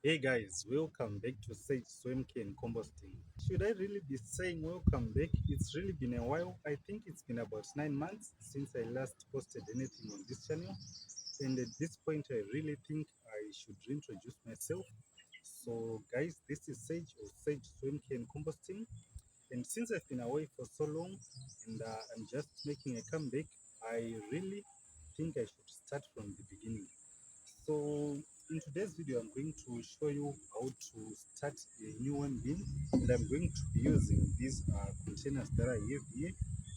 Hey guys, welcome back to Sage Swimk and Composting. Should I really be saying welcome back? It's really been a while. I think it's been about 9 months since I last posted anything on this channel. And at this point, I really think I should reintroduce myself. So, guys, this is Sage or Sage Swimk and Composting. And since I've been away for so long and I'm just making a comeback, I really think I should start from the beginning. So in today's video, I'm going to show you how to start a new one bin, and I'm going to be using these containers that I have here.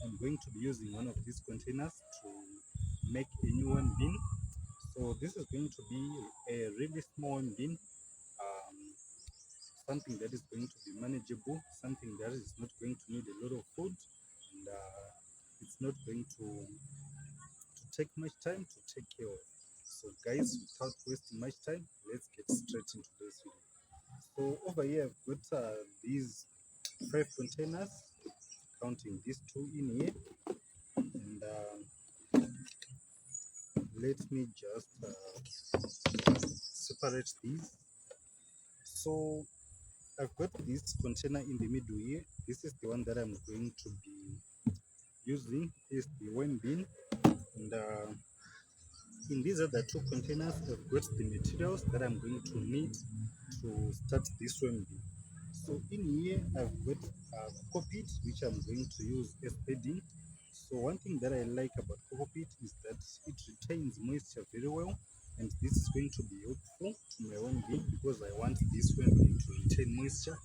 I'm going to be using one of these containers to make a new one bin. So this is going to be a really small one bin, um, something that is going to be manageable, something that is not going to need a lot of food, and it's not going to take much time to take care of. So guys, without wasting much time, let's get straight into this video. So over here I've got these 5 containers, counting these 2 in here, and let me just separate these. So I've got this container in the middle here. This is the one that I'm going to be using, is the one bin, and in these other 2 containers, I've got the materials that I'm going to need to start this one. So in here, I've got coco peat, which I'm going to use as bedding. So one thing that I like about coco peat is that it retains moisture very well, and this is going to be helpful to my own bean because I want this one to retain moisture.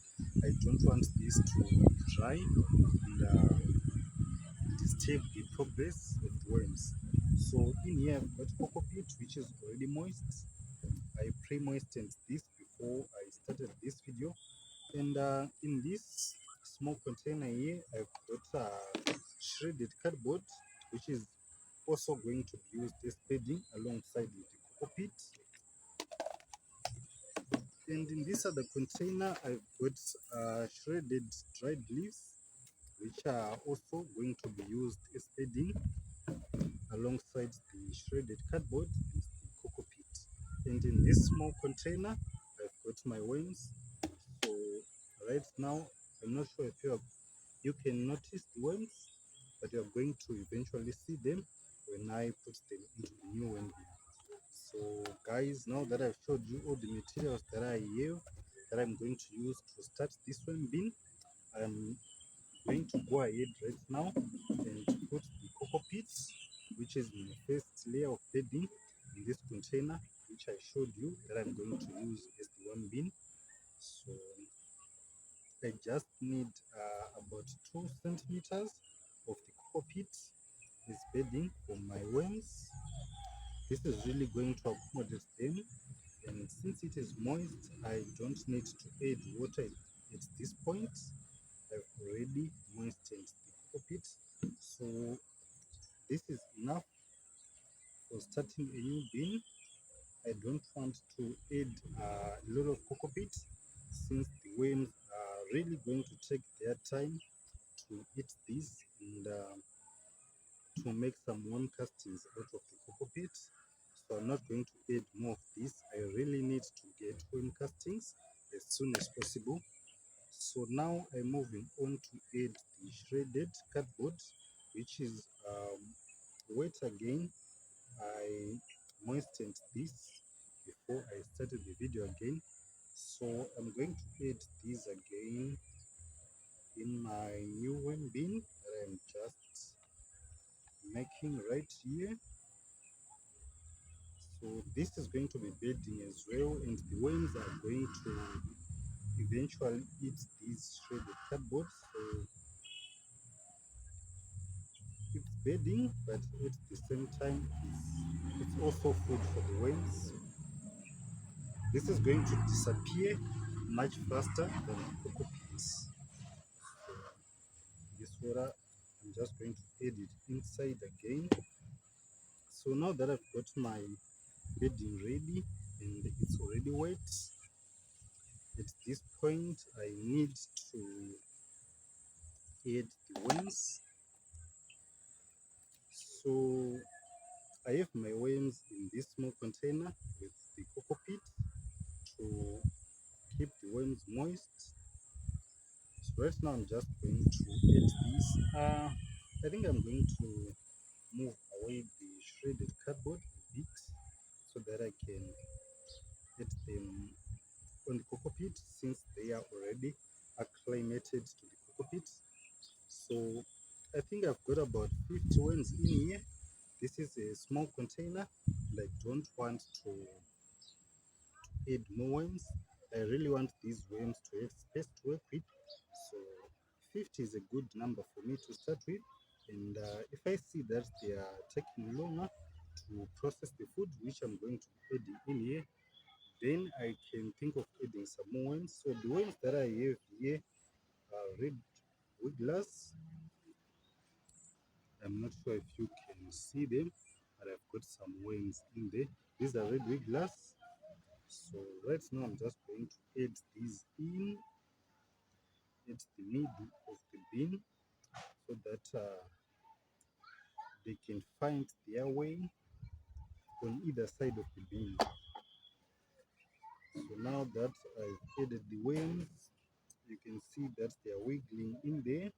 I don't want this to dry and disturb the progress of the worms. So in here I've got coco peat, which is already moist. I pre-moistened this before I started this video. And in this small container here, I've got shredded cardboard, which is also going to be used as bedding alongside with the coco peat. And in this other container, I've got shredded dried leaves, which are also going to be used as bedding alongside the shredded cardboard and the coco peat. And in this small container, I've got my worms. So right now, I'm not sure if you can notice the worms, but you're going to eventually see them when I put them into the new worm bin. So guys, now that I've showed you all the materials that I have that I'm going to use to start this worm bin, I'm going to go ahead right now and put the coco peats, which is my first layer of bedding, in this container which I showed you that I'm going to use as the one bin. So I just need about 2 centimeters of the coco peat as bedding for my worms. This is really going to accommodate them, and since it is moist, I don't need to add water at this point. I've already moistened the coco peat, so this is enough for starting a new bin. I don't want to add a lot of coco peat since the worms are really going to take their time to eat this and to make some worm castings out of the coco peat. So I'm not going to add more of this. I really need to get worm castings as soon as possible. So now I'm moving on to add the shredded cardboard, which is wet again. I moistened this before I started the video again. So I'm going to add these again in my new worm bin that I'm just making right here. So this is going to be bedding as well, and the worms are going to eventually eat these shredded cardboard. So it's bedding, but at the same time it's also food for the worms. This is going to disappear much faster than the coco peats. So this water, I'm just going to add it inside again. So now that I've got my bedding ready and it's already wet, at this point I need to add the worms. So I have my worms in this small container with the coco peat to worms moist. So right now I'm just going to add this. I think I'm going to move away the shredded cardboard a bit so that I can add them on the cocoa pit since they are already acclimated to the cocoa pit. So I think I've got about 50 worms in here. This is a small container and I don't want to add more worms. I really want these worms to have space to work with. So 50 is a good number for me to start with. And if I see that they are taking longer to process the food, which I'm going to be adding in here, then I can think of adding some more worms. So the worms that I have here are red wigglers. I'm not sure if you can see them, but I've got some worms in there. These are red wigglers. So right now I'm just going to add these in at the middle of the bin so that they can find their way on either side of the bin. So now that I've added the worms, you can see that they are wiggling in there.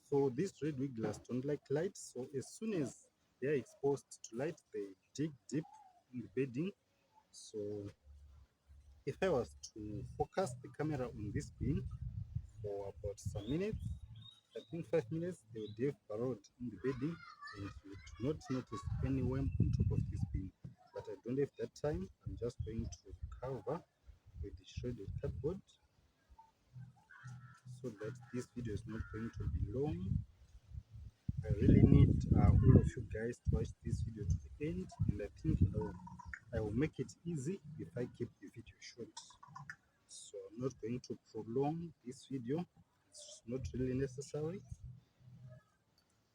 So these red wigglers don't like light, so as soon as they are exposed to light, they dig deep in the bedding. So if I was to focus the camera on this bin for about some minutes, I think 5 minutes, they would have burrowed in the bedding and you would not notice any worm on top of this bin. But I don't have that time. I'm just going to cover with the shredded cardboard so that this video is not going to be long. I really need all of you guys to watch this video to the end, and I think I will make it easy if I keep the video short. So I'm not going to prolong this video, it's not really necessary.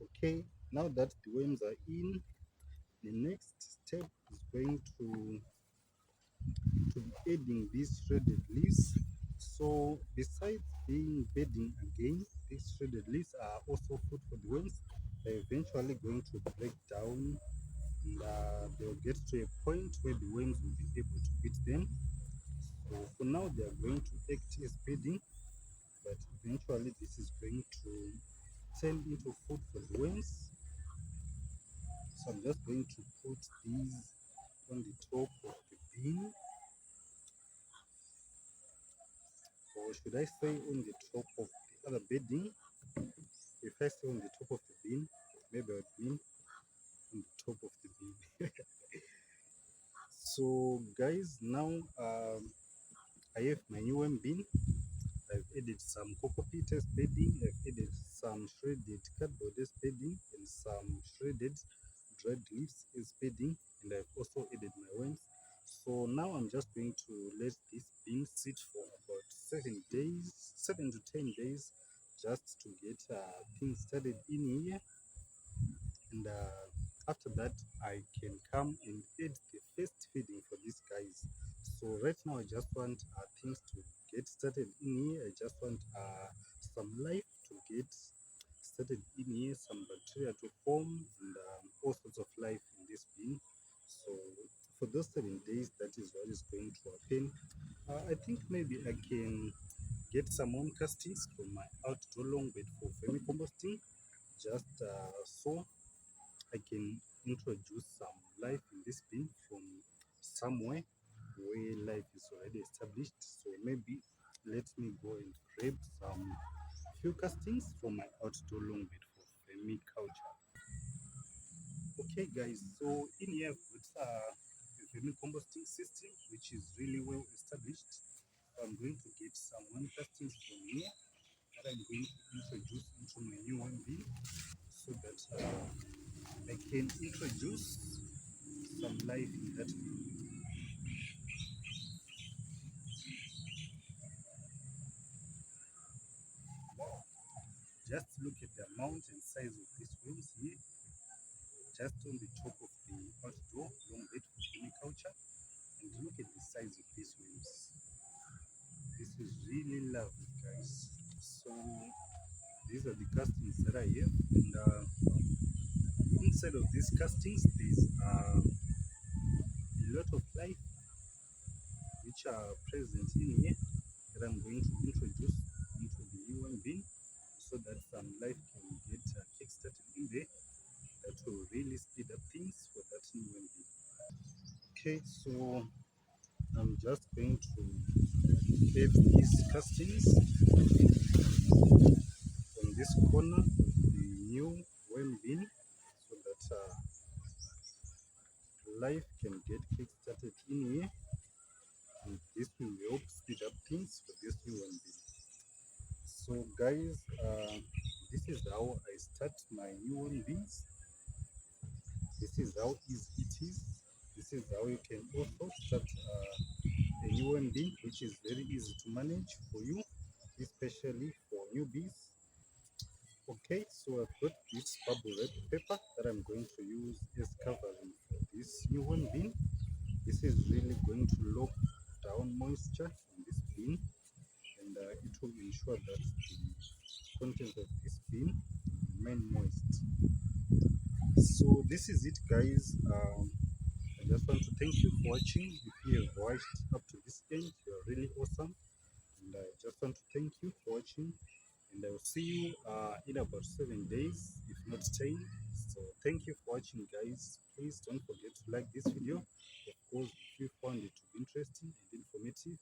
Okay, now that the worms are in, the next step is going to be adding these shredded leaves. So besides being bedding again, these shredded leaves are also food for the worms. They're eventually going to break down and they'll get to a point where the worms will be able to eat them. So for now they are going to act as bedding, but eventually this is going to turn into food for the worms. So I'm just going to put these on the top of the bin, or should I say on the top of the other bedding? If I say on the top of the bin, maybe I would mean on the top of the bin. So guys, now I have my new worm bin. I've added some cocoa peat as bedding, I've added some shredded cardboard as bedding, and some shredded dried leaves as bedding, and I've also added my worms. So now I'm just going to let this bin sit for about 7 days, 7 to 10 days, just to get things started in here. And after that I can come and add the first feeding for these guys. So right now I just want things to get started in here. I just want some life to get started in here, some bacteria to form, and all sorts of life in this bin. So for those 7 days, that is what is going to happen. I think maybe I can get some home castings from my outdoor long bed for vermicomposting, just so I can introduce some life in this bin from somewhere where life is already established. So maybe let me go and grab some few castings from my outdoor long bed for vermiculture. Okay guys, so in here I've got a vermicomposting system which is really well established. I'm going to get some one castings from here that I'm going to introduce into my new one bin so that I can introduce some life in that bin. Wow, just look at the amount and size of these worms here, just on the top of the outdoor long bed for vermiculture, and look at the size of these worms. This is really lovely, guys. So these are the castings that I have, and inside of these castings there's a lot of life which are present in here that I'm going to introduce into the UN bin so that some life can get kickstarted in there that will really speed up things for that UN bin. Okay, so I'm just going to add these castings on this corner of the new worm bin so that life can get kickstarted in here, and this will help speed up things for this new worm bin. So guys, this is how I start my new worm bins. This is how easy it is. This is how you can also start a new worm bin, which is very easy to manage for you, especially for newbies. Okay, so I've got this bubble wrap paper that I'm going to use as covering for this new one bin. This is really going to lock down moisture in this bin, and it will ensure that the contents of this bin remain moist. So this is it, guys. I just want to thank you for watching. If you have watched up to this end, you are really awesome, and I just want to thank you for watching, and I will see you in about 7 days, if not 10. So thank you for watching, guys. Please don't forget to like this video, of course, if you found it to be interesting and informative,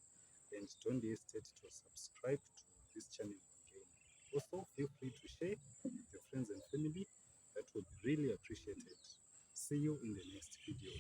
and don't hesitate to subscribe to this channel again. Also, feel free to share with your friends and family. That would be really appreciated. See you in the next video.